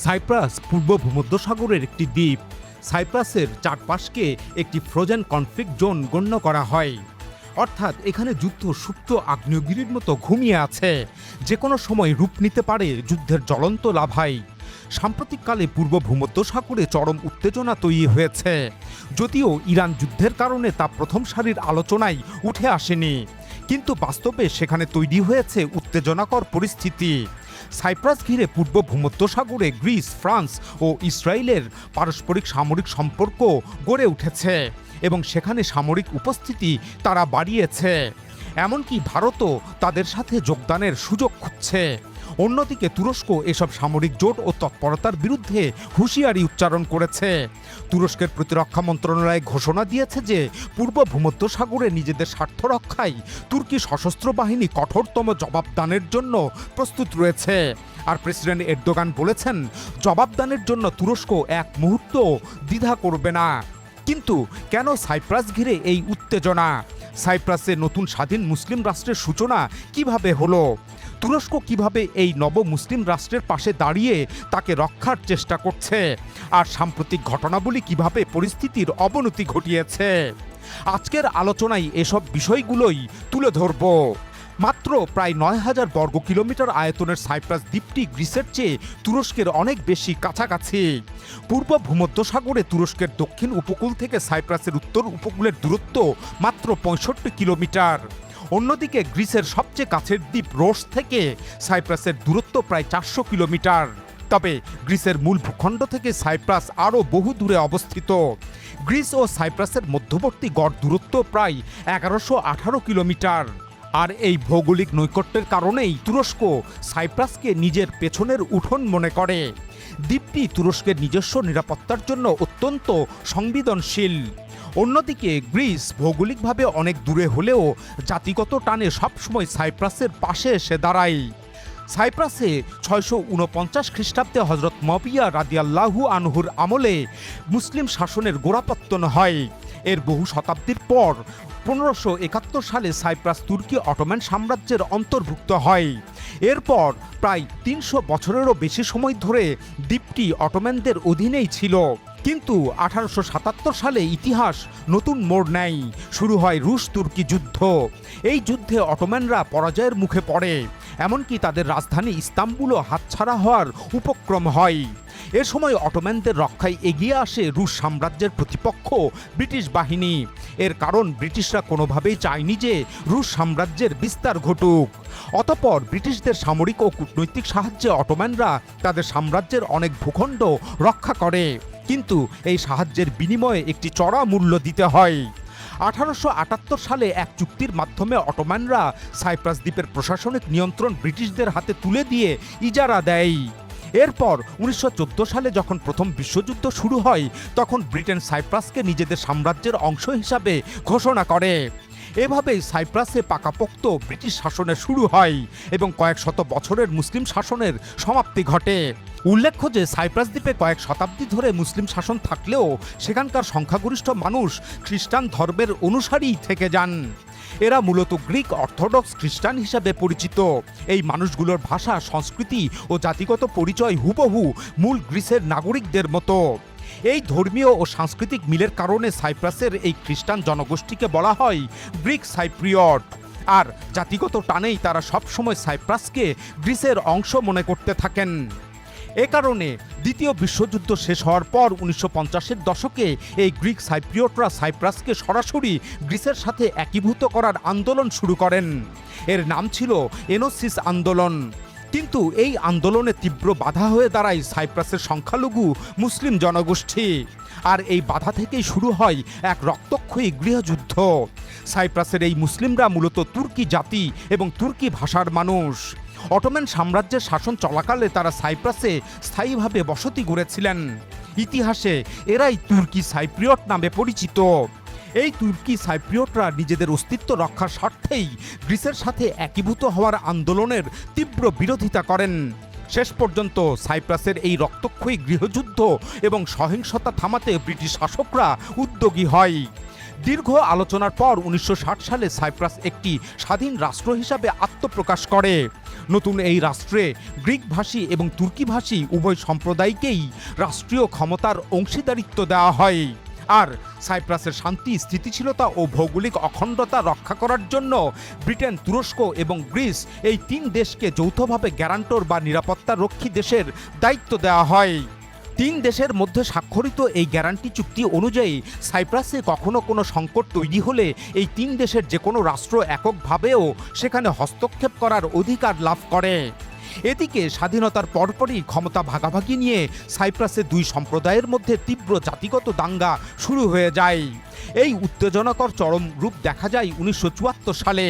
Cypress পূর্ব ভূমধ্যসাগরের একটি দ্বীপ। সাইপ্রাসের চারপাশকে একটি ফ্রোজেন কনফ্লিক্ট জোন গণ্য করা হয়, অর্থাৎ এখানে যুদ্ধ সুপ্ত আগ্নেয়গিরির মতো ঘুমিয়ে আছে, যে কোনো সময় রূপ নিতে পারে যুদ্ধের জ্বলন্ত লাভায়। সাম্প্রতিককালে পূর্ব ভূমধ্যসাগরে চরম উত্তেজনা তৈরি হয়েছে, যদিও ইরান যুদ্ধের কারণে তা প্রথম সারির আলোচনায় উঠে আসেনি, কিন্তু বাস্তবে সেখানে তৈরি হয়েছে উত্তেজনাকর পরিস্থিতি। সাইপ্রাস ঘিরে পূর্ব ভূমধ্যসাগরে গ্রিস, ফ্রান্স ও ইসরায়েলের পারস্পরিক সামরিক সম্পর্ক গড়ে উঠেছে এবং সেখানে সামরিক উপস্থিতি তারা বাড়িয়েছে। এমনকি ভারতও তাদের সাথে যোগদানের সুযোগ খুঁজছে। অন্যদিকে তুরস্ক এসব সামরিক জোট ও তৎপরতার বিরুদ্ধে হুঁশিয়ারি উচ্চারণ করেছে। তুরস্কের প্রতিরক্ষা মন্ত্রণালয় ঘোষণা দিয়েছে যে পূর্ব ভূমধ্যসাগরে নিজেদের স্বার্থ রক্ষায় তুর্কি সশস্ত্র বাহিনী কঠোরতম জবাবদানের জন্য প্রস্তুত রয়েছে। আর প্রেসিডেন্ট এরদোগান বলেছেন, জবাবদানের জন্য তুরস্ক এক মুহূর্ত দ্বিধা করবে না। কিন্তু কেন সাইপ্রাস ঘিরে এই উত্তেজনা? সাইপ্রাসে নতুন স্বাধীন মুসলিম রাষ্ট্রের সূচনা কিভাবে হলো? তুরস্ক কিভাবে এই নব মুসলিম রাষ্ট্রের পাশে দাঁড়িয়ে তাকে রক্ষার চেষ্টা করছে? আর সাম্প্রতিক ঘটনাবলী কিভাবে পরিস্থিতির অবনতি ঘটিয়েছে? আজকের আলোচনায় এসব বিষয়গুলোই তুলে ধরব। মাত্র প্রায় ৯,০০০ বর্গ কিলোমিটার আয়তনের সাইপ্রাস দ্বীপটি গ্রিসের চেয়ে তুরস্কের অনেক বেশি কাছাকাছি। পূর্ব ভূমধ্যসাগরে তুরস্কের দক্ষিণ উপকূল থেকে সাইপ্রাসের উত্তর উপকূলের দূরত্ব মাত্র ৬৫ কিলোমিটার। অন্যদিকে গ্রিসের সবচেয়ে কাছের দ্বীপ রোস থেকে সাইপ্রাসের দূরত্ব প্রায় ৪০০ কিলোমিটার। তবে গ্রিসের মূল ভূখণ্ড থেকে সাইপ্রাস আরও বহু দূরে অবস্থিত। গ্রিস ও সাইপ্রাসের মধ্যবর্তী গড় দূরত্ব প্রায় ১১১৮ কিলোমিটার। আর এই ভৌগোলিক নৈকট্যের কারণেই তুরস্ক সাইপ্রাসকে নিজের পেছনের উঠোন মনে করে। দ্বীপটি তুরস্কের নিজস্ব নিরাপত্তার জন্য অত্যন্ত সংবেদনশীল। অন্যদিকে গ্রিস ভৌগোলিকভাবে অনেক দূরে হলেও জাতিগত টানে সবসময় সাইপ্রাসের পাশে এসে দাঁড়ায়। সাইপ্রাসে ৬৪৯ খ্রিস্টাব্দে হজরত মুআবিয়া রাদিয়াল্লাহু আনহুর আমলে মুসলিম শাসনের গোড়াপত্তন হয়। এর বহু শতাব্দীর পর ১৫৭১ সালে সাইপ্রাস তুর্কি অটোমান সাম্রাজ্যের অন্তর্ভুক্ত হয়। এরপর প্রায় ৩০০ বছরেরও বেশি সময় ধরে দ্বীপটি অটোম্যানদের অধীনেই ছিল। কিন্তু ১৮৭৭ সালে ইতিহাস নতুন মোড় নেয়। শুরু হয় রুশ তুর্কি যুদ্ধ। এই যুদ্ধে অটোম্যানরা পরাজয়ের মুখে পড়ে, এমনকি তাদের রাজধানী ইস্তাম্বুলও হাতছাড়া হওয়ার উপক্রম হয়। এ সময় অটোম্যানদের রক্ষায় এগিয়ে আসে রুশ সাম্রাজ্যের প্রতিপক্ষ ব্রিটিশ বাহিনী। এর কারণ ব্রিটিশরা কোনোভাবেই চায়নি যে রুশ সাম্রাজ্যের বিস্তার ঘটুক। অতঃপর ব্রিটিশদের সামরিক ও কূটনৈতিক সাহায্যে অটোম্যানরা তাদের সাম্রাজ্যের অনেক ভূখণ্ড রক্ষা করে, কিন্তু এই সাহায্যের বিনিময়ে একটি চড়া মূল্য দিতে হয়। ১৮৭৮ সালে এক চুক্তির মাধ্যমে অটোম্যানরা সাইপ্রাস দ্বীপের প্রশাসনিক নিয়ন্ত্রণ ব্রিটিশদের হাতে তুলে দিয়ে ইজারা দেয়। এরপর ১৯১৪ সালে যখন প্রথম বিশ্বযুদ্ধ শুরু হয়, তখন ব্রিটেন সাইপ্রাসকে নিজেদের সাম্রাজ্যের অংশ হিসাবে ঘোষণা করে। এভাবেই সাইপ্রাসে পাকাপোক্ত ব্রিটিশ শাসনের শুরু হয় এবং কয়েক শত বছরের মুসলিম শাসনের সমাপ্তি ঘটে। উল্লেখ্য যে সাইপ্রাস দ্বীপে কয়েক শতাব্দী ধরে মুসলিম শাসন থাকলেও সেখানকার সংখ্যাগরিষ্ঠ মানুষ খ্রিস্টান ধর্মের অনুসারী থেকে যান। এরা মূলত গ্রিক অর্থোডক্স খ্রিস্টান হিসাবে পরিচিত। এই মানুষগুলোর ভাষা, সংস্কৃতি ও জাতিগত পরিচয় হুবহু মূল গ্রিসের নাগরিকদের মতো। এই ধর্মীয় ও সাংস্কৃতিক মিলের কারণে সাইপ্রাসের এই খ্রিস্টান জনগোষ্ঠীকে বলা হয় গ্রিক সাইপ্রিয়ট। আর জাতিগত টানেই তারা সবসময় সাইপ্রাসকে গ্রিসের অংশ মনে করতে থাকেন। এ কারণে দ্বিতীয় বিশ্বযুদ্ধ শেষ হওয়ার পর ১৯৫০-এর দশকে এই গ্রিক সাইপ্রিয়টরা সাইপ্রাসকে সরাসরি গ্রিসের সাথে একীভূত করার আন্দোলন শুরু করেন। এর নাম ছিল এনোসিস আন্দোলন। কিন্তু এই আন্দোলনে তীব্র বাধা হয়ে দাঁড়ায় সাইপ্রাসের সংখ্যালঘু মুসলিম জনগোষ্ঠী। আর এই বাধা থেকেই শুরু হয় এক রক্তক্ষয়ী গৃহযুদ্ধ। সাইপ্রাসের এই মুসলিমরা মূলত তুর্কি জাতি এবং তুর্কি ভাষার মানুষ। অটোম্যান সাম্রাজ্যের শাসন চলাকালে তারা সাইপ্রাসে স্থায়ীভাবে বসতি গড়েছিলেন। ইতিহাসে এরাই তুর্কি সাইপ্রিয়ট নামে পরিচিত। এই তুর্কি সাইপ্রিয়টরা নিজেদের অস্তিত্ব রক্ষার স্বার্থেই গ্রিসের সাথে একীভূত হওয়ার আন্দোলনের তীব্র বিরোধিতা করেন। শেষ পর্যন্ত সাইপ্রাসের এই রক্তক্ষয়ী গৃহযুদ্ধ এবং সহিংসতা থামাতে ব্রিটিশ শাসকরা উদ্যোগী হয়। দীর্ঘ আলোচনার পর 1960 সালে সাইপ্রাস একটি স্বাধীন রাষ্ট্র হিসাবে আত্মপ্রকাশ করে। নতুন এই রাষ্ট্রে গ্রিকভাষী এবং তুর্কিভাষী উভয় সম্প্রদায়কেই রাষ্ট্রীয় ক্ষমতার অংশীদারিত্ব দেওয়া হয়। আর সাইপ্রাসের শান্তি, স্থিতিশীলতা ও ভৌগোলিক অখণ্ডতা রক্ষা করার জন্য ব্রিটেন, তুরস্ক এবং গ্রিস এই 3 দেশকে যৌথভাবে গ্যারান্টর বা নিরাপত্তা রক্ষী দেশের দায়িত্ব দেওয়া হয়। 3 দেশের মধ্যে স্বাক্ষরিত এই গ্যারান্টি চুক্তি অনুযায়ী সাইপ্রাসে কখনো কোনো সংকট তৈরি হলে এই 3 দেশের যে কোনো রাষ্ট্র এককভাবেও সেখানে হস্তক্ষেপ করার অধিকার লাভ করে। এদিকে স্বাধীনতার পরপরই ক্ষমতা ভাগাভাগি নিয়ে সাইপ্রাসের 2 সম্প্রদায়ের মধ্যে তীব্র জাতিগত দাঙ্গা শুরু হয়ে যায়। এই উত্তেজনাকর চরম রূপ দেখা যায় 1974 সালে।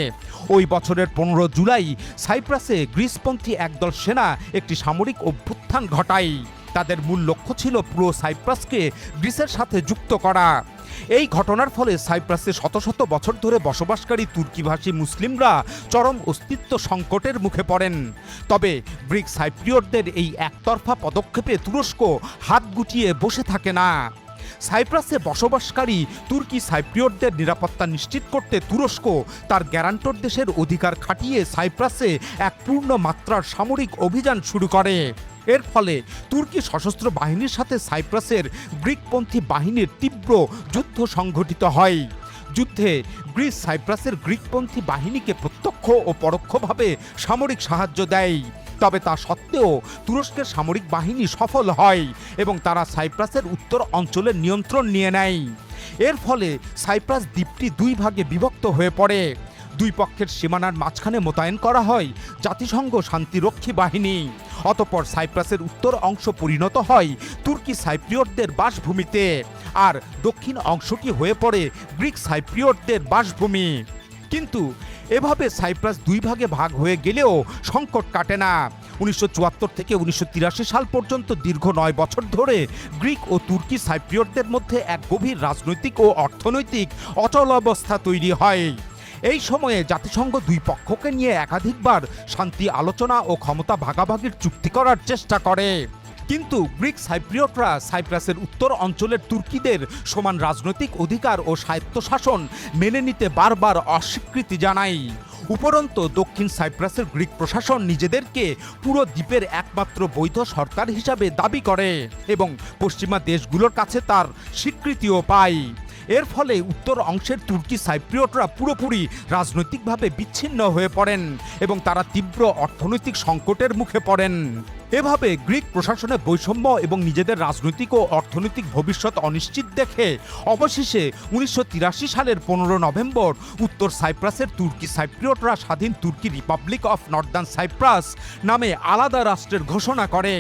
ওই বছরের 15 জুলাই সাইপ্রাসে গ্রিসপন্থী একদল সেনা একটি সামরিক অভ্যুত্থান ঘটায়। তাদের মূল লক্ষ্য ছিল পুরো সাইপ্রাসকে গ্রিসের সাথে যুক্ত করা। এই ঘটনার ফলে সাইপ্রাসে শত শত বছর ধরে বসবাসকারী তুর্কিভাষী মুসলিমরা চরম অস্তিত্ব সংকটের মুখে পড়েন। তবে গ্রিক সাইপ্রিয়টদের এই একতরফা পদক্ষেপে তুরস্ক হাত গুটিয়ে বসে থাকে না। সাইপ্রাসে বসবাসকারী তুর্কি সাইপ্রিয়টদের নিরাপত্তা নিশ্চিত করতে তুরস্ক তার গ্যারান্টর দেশের অধিকার খাটিয়ে সাইপ্রাসে এক পূর্ণ মাত্রার সামরিক অভিযান শুরু করে। এর ফলে তুর্কি সশস্ত্র বাহিনীর সাথে সাইপ্রাসের গ্রিকপন্থী বাহিনীর তীব্র যুদ্ধ সংঘটিত হয়। যুদ্ধে গ্রিস সাইপ্রাসের গ্রিকপন্থী বাহিনীকে প্রত্যক্ষ ও পরোক্ষভাবে সামরিক সাহায্য দেয়। তবে তা সত্ত্বেও তুরস্কের সামরিক বাহিনী সফল হয় এবং তারা সাইপ্রাসের উত্তর অঞ্চলের নিয়ন্ত্রণ নিয়ে নেয়। এর ফলে সাইপ্রাস দ্বীপটি 2 ভাগে বিভক্ত হয়ে পড়ে। 2 পক্ষের সীমানার মাঝখানে মোতায়েন করা হয় জাতিসংঘ শান্তিরক্ষী বাহিনী। অতঃপর সাইপ্রাসের উত্তর অংশ পরিণত হয় তুর্কি সাইপ্রিয়টদের বাসভূমিতে, আর দক্ষিণ অংশটি হয়ে পড়ে গ্রিক সাইপ্রিয়টদের বাসভূমি। কিন্তু এভাবে সাইপ্রাস 2 ভাগে ভাগ হয়ে গেলেও সংকট কাটে না। 1974 থেকে 1983 সাল পর্যন্ত দীর্ঘ 9 বছর ধরে গ্রিক ও তুর্কি সাইপ্রিয়টদের মধ্যে এক গভীর রাজনৈতিক ও অর্থনৈতিক অচলাবস্থা তৈরি হয়। এই সময়ে জাতিসংঘ 2 পক্ষকে নিয়ে একাধিকবার শান্তি আলোচনা ও ক্ষমতা ভাগাভাগির চুক্তি করার চেষ্টা করে। কিন্তু গ্রিক সাইপ্রিয়টরা সাইপ্রাসের উত্তর অঞ্চলের তুর্কিদের সমান রাজনৈতিক অধিকার ও স্বায়ত্তশাসন মেনে নিতে বারবার অস্বীকৃতি জানায়। উপরন্তু দক্ষিণ সাইপ্রাসের গ্রিক প্রশাসন নিজেদেরকে পুরো দ্বীপের একমাত্র বৈধ সরকার হিসাবে দাবি করে এবং পশ্চিমা দেশগুলোর কাছে তার স্বীকৃতিও পায়। এর ফলে উত্তর অংশের তুর্কি সাইপ্রিয়টরা পুরোপুরি রাজনৈতিকভাবে বিচ্ছিন্ন হয়ে পড়েন এবং তারা তীব্র অর্থনৈতিক সংকটের মুখে পড়েন। এভাবে গ্রিক প্রশাসনের বৈষম্য এবং নিজেদের রাজনৈতিক ও অর্থনৈতিক ভবিষ্যৎ অনিশ্চিত দেখে অবশেষে 1983 সালের 15 নভেম্বর উত্তর সাইপ্রাসের তুর্কি সাইপ্রিয়টরা স্বাধীন তুর্কি রিপাবলিক অফ নর্দার্ন সাইপ্রাস নামে আলাদা রাষ্ট্রের ঘোষণা করে।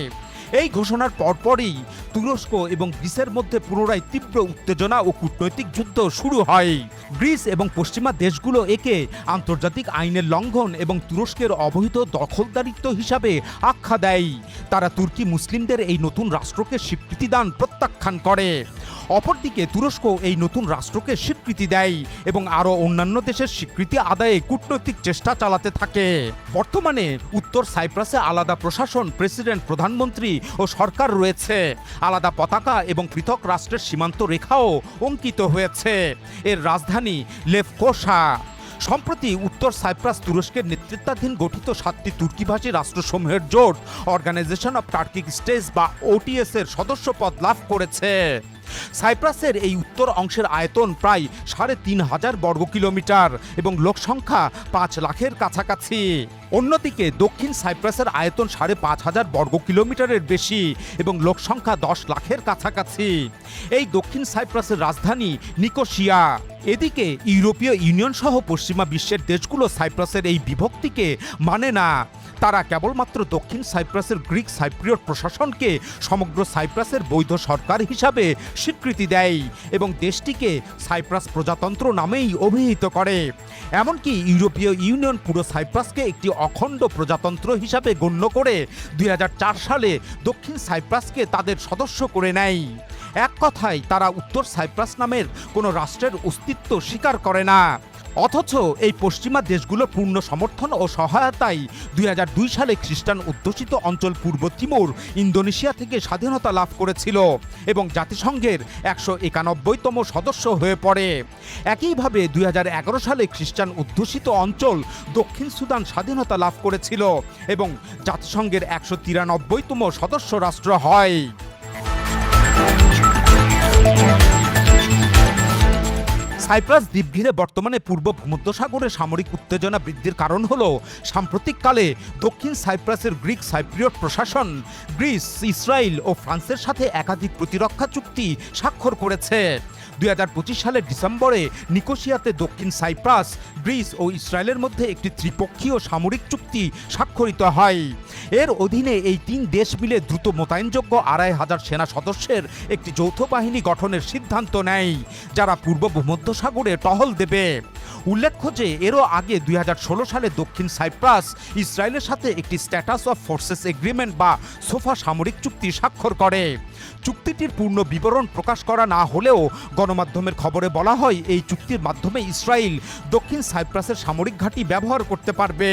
এই ঘোষণার পরপরই তুরস্ক এবং গ্রিসের মধ্যে পুনরায় তীব্র উত্তেজনা ও কূটনৈতিক যুদ্ধ শুরু হয়। গ্রিস এবং পশ্চিমা দেশগুলো একে আন্তর্জাতিক আইনের লঙ্ঘন এবং তুরস্কের অবৈধ দখলদারিত্ব হিসাবে আখ্যা দেয়। তারা তুর্কি মুসলিমদের এই নতুন রাষ্ট্রকে স্বীকৃতিদান প্রত্যাখ্যান করে। অপরদিকে তুরস্ক এই নতুন রাষ্ট্রকে স্বীকৃতি দেয় এবং আরও অন্যান্য দেশের স্বীকৃতি আদায়ে কূটনৈতিক চেষ্টা চালাতে থাকে। বর্তমানে উত্তর সাইপ্রাসে আলাদা প্রশাসন, প্রেসিডেন্ট, প্রধানমন্ত্রী ও সরকার রয়েছে। আলাদা পতাকা এবং পৃথক রাষ্ট্রের সীমান্ত রেখাও অঙ্কিত হয়েছে। এর রাজধানী লেফকোশা। সম্প্রতি উত্তর সাইপ্রাস তুরস্কের নেতৃত্বাধীন গঠিত 7টি তুর্কিভাষী রাষ্ট্রসমূহের জোট অর্গানাইজেশন অফ টার্কিক স্টেটস বা OTS এর সদস্যপদ লাভ করেছে। সাইপ্রাসের এই উত্তর অংশের আয়তন প্রায় 3,500 বর্গ কিলোমিটার এবং লোকসংখ্যা 5 লাখের কাছাকাছি। অন্যদিকে দক্ষিণ সাইপ্রাসের আয়তন 5,500 বর্গ কিলোমিটারের বেশি এবং লোকসংখ্যা 10 লাখের কাছাকাছি। এই দক্ষিণ সাইপ্রাসের রাজধানী নিকোসিয়া। এদিকে ইউরোপীয় ইউনিয়ন সহ পশ্চিমা বিশ্বের দেশগুলো সাইপ্রাসের এই বিভক্তিকে মানে না। তারা কেবলমাত্র দক্ষিণ সাইপ্রাসের গ্রিক সাইপ্রিয়ট প্রশাসনকে সমগ্র সাইপ্রাসের বৈধ সরকার হিসাবে স্বীকৃতি দেয় এবং দেশটিকে সাইপ্রাস প্রজাতন্ত্র নামেই অভিহিত করে। এমনকি ইউরোপীয় ইউনিয়ন পুরো সাইপ্রাসকে একটি অখণ্ড প্রজাতন্ত্র হিসাবে গণ্য করে 2004 সালে দক্ষিণ সাইপ্রাসকে তাদের সদস্য করে নেয়। এক কথায় তারা উত্তর সাইপ্রাস নামের কোনো রাষ্ট্রের অস্তিত্ব স্বীকার করে না। অথচ এই পশ্চিমা দেশগুলোর পূর্ণ সমর্থন ও সহায়তায় 2002 সালে খ্রিস্টান অধ্যুষিত অঞ্চল পূর্ব তিমুর ইন্দোনেশিয়া থেকে স্বাধীনতা লাভ করেছিল এবং জাতিসংঘের 191তম সদস্য হয়ে পড়ে। একইভাবে 2011 সালে খ্রিস্টান অধ্যুষিত অঞ্চল দক্ষিণ সুদান স্বাধীনতা লাভ করেছিল এবং জাতিসংঘের 193তম সদস্য রাষ্ট্র হয়। সাইপ্রাস দ্বীপ ঘিরে বর্তমানে পূর্ব ভূমধ্যসাগরে সামরিক উত্তেজনা বৃদ্ধির কারণ হল সাম্প্রতিককালে দক্ষিণ সাইপ্রাসের গ্রিক সাইপ্রিয়ট প্রশাসন গ্রিস, ইসরায়েল ও ফ্রান্সের সাথে একাধিক প্রতিরক্ষা চুক্তি স্বাক্ষর করেছে। 2025 সালের ডিসেম্বরে নিকোসিয়াতে দক্ষিণ সাইপ্রাস, গ্রিস ও ইসরায়েলের মধ্যে একটি ত্রিপক্ষীয় সামরিক চুক্তি স্বাক্ষরিত হয়। এর অধীনে এই তিন দেশ মিলে দ্রুত মোতায়েনযোগ্য 2500 সেনা সদস্যের একটি যৌথ বাহিনী গঠনের সিদ্ধান্ত নেয়, যারা পূর্ব ভূমধ্যসাগরে টহল দেবে। উল্লেখ্য যে এরও আগে 2016 সালে দক্ষিণ সাইপ্রাস ইসরায়েলের সাথে একটি স্ট্যাটাস অফ ফোর্সেস এগ্রিমেন্ট বা সোফা সামরিক চুক্তি স্বাক্ষর করে। চুক্তিটির পূর্ণ বিবরণ প্রকাশ করা না হলেও গণমাধ্যমের খবরে বলা হয় এই চুক্তির মাধ্যমে ইসরায়েল দক্ষিণ সাইপ্রাসের সামরিক ঘাঁটি ব্যবহার করতে পারবে।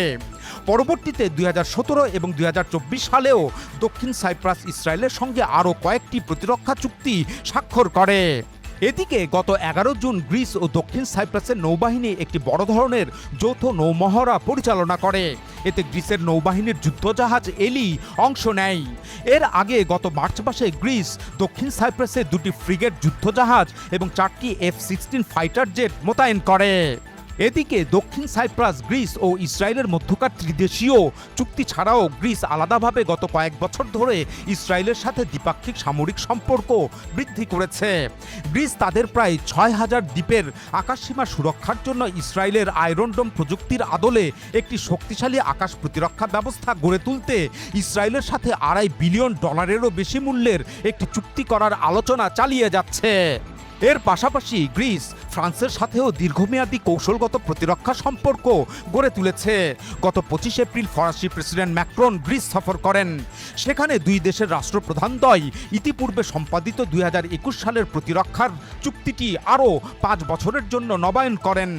পরবর্তীতে 2017 এবং 2024 সালেও দক্ষিণ সাইপ্রাস ইসরায়েলের সঙ্গে আরও কয়েকটি প্রতিরক্ষা চুক্তি স্বাক্ষর করে। এদিকে গত 11 জুন গ্রিস ও দক্ষিণ সাইপ্রাসের নৌবাহিনী একটি বড় ধরনের যৌথ নৌমহড়া পরিচালনা করে। এতে গ্রিসের নৌবাহিনীর যুদ্ধজাহাজ এলি অংশ নেয়। এর আগে গত মার্চ মাসে গ্রিস দক্ষিণ সাইপ্রাসে 2টি ফ্রিগেট যুদ্ধজাহাজ এবং 4টি F-16 ফাইটার জেট মোতায়েন করে। এদিকে দক্ষিণ সাইপ্রাস, গ্রিস ও ইসরায়েলের মধ্যকার ত্রিদেশীয় চুক্তি ছাড়াও গ্রিস আলাদাভাবে গত কয়েক বছর ধরে ইসরায়েলের সাথে দ্বিপাক্ষিক সামরিক সম্পর্ক বৃদ্ধি করেছে। গ্রিস তাদের প্রায় 6000 দ্বীপের আকাশসীমা সুরক্ষার জন্য ইসরায়েলের আয়রন ডোম প্রযুক্তির আদলে একটি শক্তিশালী আকাশ প্রতিরক্ষা ব্যবস্থা গড়ে তুলতে ইসরায়েলের সাথে $2.5 বিলিয়ন বেশি মূল্যের একটি চুক্তি করার আলোচনা চালিয়ে যাচ্ছে। এর পাশাপাশি গ্রিস ফ্রান্সের সাথেও দীর্ঘমেয়াদী কৌশলগত প্রতিরক্ষা সম্পর্ক গড়ে তুলেছে। গত 25 এপ্রিল ফরাসি প্রেসিডেন্ট ম্যাক্রন গ্রিস সফর করেন। সেখানে দুই দেশের রাষ্ট্রপ্রধানদ্বয় ইতিপূর্বে সম্পাদিত 2021 সালের প্রতিরক্ষার চুক্তিটি আরও 5 বছরের জন্য নবায়ন করেন।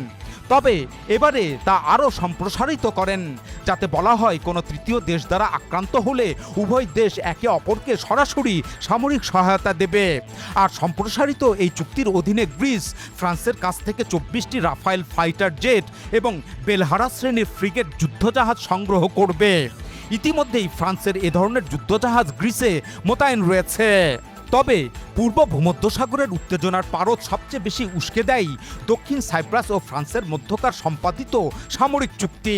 তবে এবারে তা আরও সম্প্রসারিত করেন, যাতে বলা হয় কোনো তৃতীয় দেশ দ্বারা আক্রান্ত হলে উভয় দেশ একে অপরকে সরাসরি সামরিক সহায়তা দেবে। আর সম্প্রসারিত এই চুক্তির অধীনে গ্রিস ফ্রান্সের কাছ থেকে 24টি রাফায়েল ফাইটার জেট এবং বেলহারা শ্রেণীর ফ্রিগেট যুদ্ধজাহাজ সংগ্রহ করবে। ইতিমধ্যেই ফ্রান্সের এ ধরনের যুদ্ধজাহাজ গ্রিসে মোতায়েন রয়েছে। তবে পূর্ব ভূমধ্যসাগরের উত্তেজনার পারদ সবচেয়ে বেশি উস্কে দেয় দক্ষিণ সাইপ্রাস ও ফ্রান্সের মধ্যকার সম্পাদিত সামরিক চুক্তি।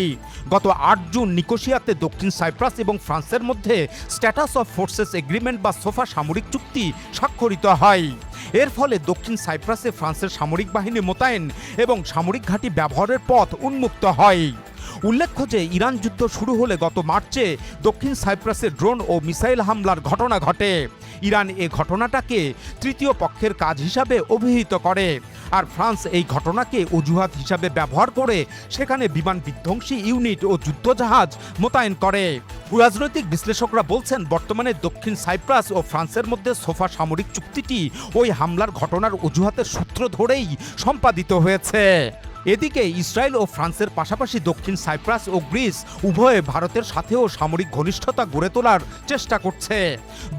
গত 8 জুন নিকোসিয়াতে দক্ষিণ সাইপ্রাস এবং ফ্রান্সের মধ্যে স্ট্যাটাস অফ ফোর্সেস এগ্রিমেন্ট বা সোফা সামরিক চুক্তি স্বাক্ষরিত হয়। এর ফলে দক্ষিণ সাইপ্রাসে ফ্রান্সের সামরিক বাহিনী মোতায়েন এবং সামরিক ঘাঁটি ব্যবহারের পথ উন্মুক্ত হয়। উল্লেখ্য যে ইরান যুদ্ধ শুরু হলে গত মার্চে দক্ষিণ সাইপ্রাসে ড্রোন ও মিসাইল হামলার ঘটনা ঘটে। ইরান এ ঘটনাটাকে তৃতীয় পক্ষের কাজ হিসাবে অভিহিত করে, আর ফ্রান্স এই ঘটনাকে অজুহাত হিসাবে ব্যবহার করে সেখানে বিমান বিধ্বংসী ইউনিট ও যুদ্ধজাহাজ মোতায়েন করে। রাজনৈতিক বিশ্লেষকরা বলছেন বর্তমানে দক্ষিণ সাইপ্রাস ও ফ্রান্সের মধ্যে সোফা সামরিক চুক্তিটি ওই হামলার ঘটনার অজুহাতের সূত্র ধরেই সম্পাদিত হয়েছে। এদিকে ইসরায়েল ও ফ্রান্সের পাশাপাশি দক্ষিণ সাইপ্রাস ও গ্রিস উভয়ে ভারতের সাথেও সামরিক ঘনিষ্ঠতা গড়ে তোলার চেষ্টা করছে,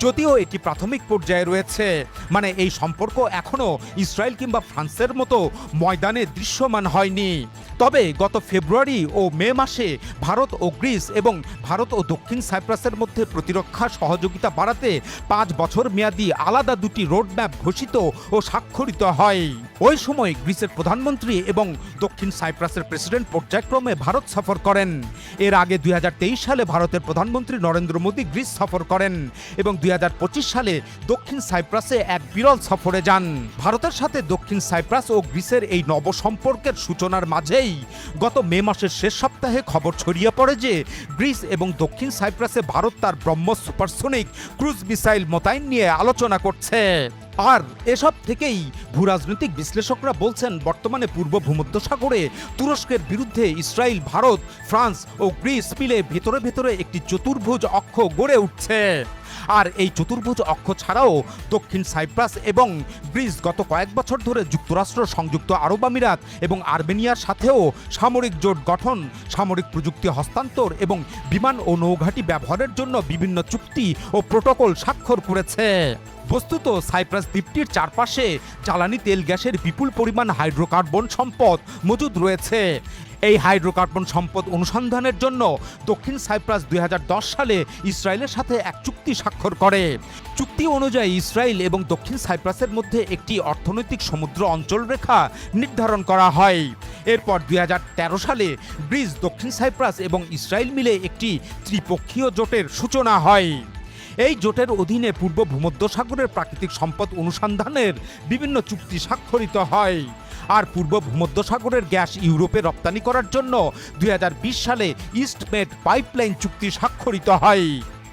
যদিও এটি প্রাথমিক পর্যায়ে রয়েছে। মানে এই সম্পর্ক এখনও ইসরায়েল কিংবা ফ্রান্সের মতো ময়দানে দৃশ্যমান হয়নি। তবে গত ফেব্রুয়ারি ও মে মাসে ভারত ও গ্রিস এবং ভারত ও দক্ষিণ সাইপ্রাসের মধ্যে প্রতিরক্ষা সহযোগিতা বাড়াতে 5 বছর মেয়াদী আলাদা 2টি রোডম্যাপ ঘোষিত ও স্বাক্ষরিত হয়। ওই সময় গ্রিসের প্রধানমন্ত্রী এবং দক্ষিণ সাইপ্রাসের প্রেসিডেন্ট পর্যায়ক্রমে ভারত সফর করেন। এর আগে 2023 সালে ভারতের প্রধানমন্ত্রী নরেন্দ্র মোদী গ্রিস সফর করেন এবং 2025 সালে দক্ষিণ সাইপ্রাসে এক বিরল সফরে যান। ভারতের সাথে দক্ষিণ সাইপ্রাস ও গ্রিসের এই নব সম্পর্কের সূচনার মাঝেই গত মে মাসের শেষ সপ্তাহে খবর ছড়িয়ে পড়ে যে গ্রিস এবং দক্ষিণ সাইপ্রাসে ভারত তার ব্রহ্মস সুপারসোনিক ক্রুজ মিসাইল মোতায়েন নিয়ে আলোচনা করছে। আর এসব থেকেই ভূরাজনৈতিক বিশ্লেষকরা বলছেন বর্তমানে পূর্ব ভূমধ্যসাগরে তুরস্কের বিরুদ্ধে ইসরায়েল, ভারত, ফ্রান্স ও গ্রিস মিলে ভেতরে ভেতরে একটি চতুর্ভুজ অক্ষ গড়ে উঠছে। আর এই চতুর্ভুজ অক্ষ ছাড়াও দক্ষিণ সাইপ্রাস এবং গ্রিস গত কয়েক বছর ধরে যুক্তরাষ্ট্র, সংযুক্ত আরব আমিরাত এবং আর্মেনিয়ার সাথেও সামরিক জোট গঠন, সামরিক প্রযুক্তি হস্তান্তর এবং বিমান ও নৌঘাঁটি ব্যবহারের জন্য বিভিন্ন চুক্তি ও প্রোটোকল স্বাক্ষর করেছে। বস্তুত সাইপ্রাস দ্বীপটির চারপাশে জ্বালানি তেল গ্যাসের বিপুল পরিমাণ হাইড্রোকার্বন সম্পদ মজুদ রয়েছে। এই হাইড্রোকার্বন সম্পদ অনুসন্ধানের জন্য দক্ষিণ সাইপ্রাস 2010 সালে ইসরায়েলের সাথে এক চুক্তি স্বাক্ষর করে। চুক্তি অনুযায়ী ইসরায়েল এবং দক্ষিণ সাইপ্রাসের মধ্যে একটি অর্থনৈতিক সমুদ্র অঞ্চল রেখা নির্ধারণ করা হয়। এরপর 2013 সালে গ্রিস, দক্ষিণ সাইপ্রাস এবং ইসরায়েল মিলে একটি ত্রিপক্ষীয় জোটের সূচনা হয়। এই জোটের অধীনে পূর্ব ভূমধ্যসাগরের প্রাকৃতিক সম্পদ অনুসন্ধানের বিভিন্ন চুক্তি স্বাক্ষরিত হয়। আর পূর্ব ভূমধ্যসাগরের গ্যাস ইউরোপে রপ্তানি করার জন্য 2020 সালে ইস্ট মেড পাইপলাইন চুক্তি স্বাক্ষরিত হয়।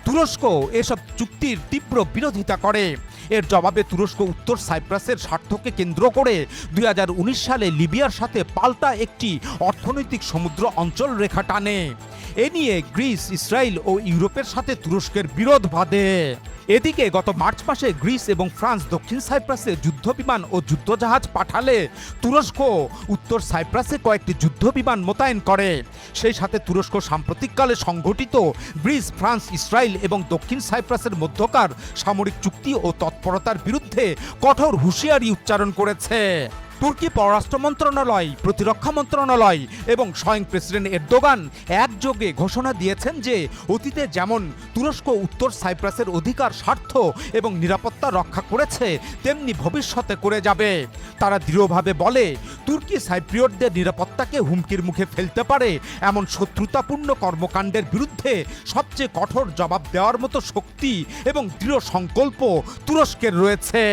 তুরস্ক এসব চুক্তির তীব্র বিরোধিতা করে। এর জবাবে তুরস্ক উত্তর সাইপ্রাসের স্বার্থকে কেন্দ্র করে 2019 সালে লিবিয়ার সাথে পাল্টা একটি অর্থনৈতিক সমুদ্র অঞ্চল রেখা টানে। এ নিয়ে গ্রিস, ইসরায়েল ও ইউরোপের সাথে তুরস্কের বিরোধ বাধে। এদিকে গত মার্চ মাসে গ্রিস এবং ফ্রান্স দক্ষিণ সাইপ্রাসে যুদ্ধবিমান ও যুদ্ধজাহাজ পাঠালে তুরস্ক উত্তর সাইপ্রাসে কয়েকটি যুদ্ধবিমান মোতায়েন করে। সেই সাথে তুরস্ক সাম্প্রতিককালে সংঘটিত গ্রিস, ফ্রান্স, ইসরায়েল এবং দক্ষিণ সাইপ্রাসের মধ্যকার সামরিক চুক্তি ও তৎপরতার বিরুদ্ধে কঠোর হুঁশিয়ারি উচ্চারণ করেছে। তুর্কি পররাষ্ট্র মন্ত্রণালয়, প্রতিরক্ষা মন্ত্রণালয় এবং স্বয়ং প্রেসিডেন্ট এরদোগান একযোগে ঘোষণা দিয়েছেন যে অতীতে যেমন তুরস্ক উত্তর সাইপ্রাসের অধিকার, স্বার্থ এবং নিরাপত্তা রক্ষা করেছে, তেমনি ভবিষ্যতে করে যাবে। তারা দৃঢ়ভাবে বলে, তুর্কি সাইপ্রিয়টদের নিরাপত্তাকে হুমকির মুখে ফেলতে পারে এমন শত্রুতাপূর্ণ কর্মকাণ্ডের বিরুদ্ধে সবচেয়ে কঠোর জবাব দেওয়ার মতো শক্তি এবং দৃঢ় সংকল্প তুরস্কের রয়েছে।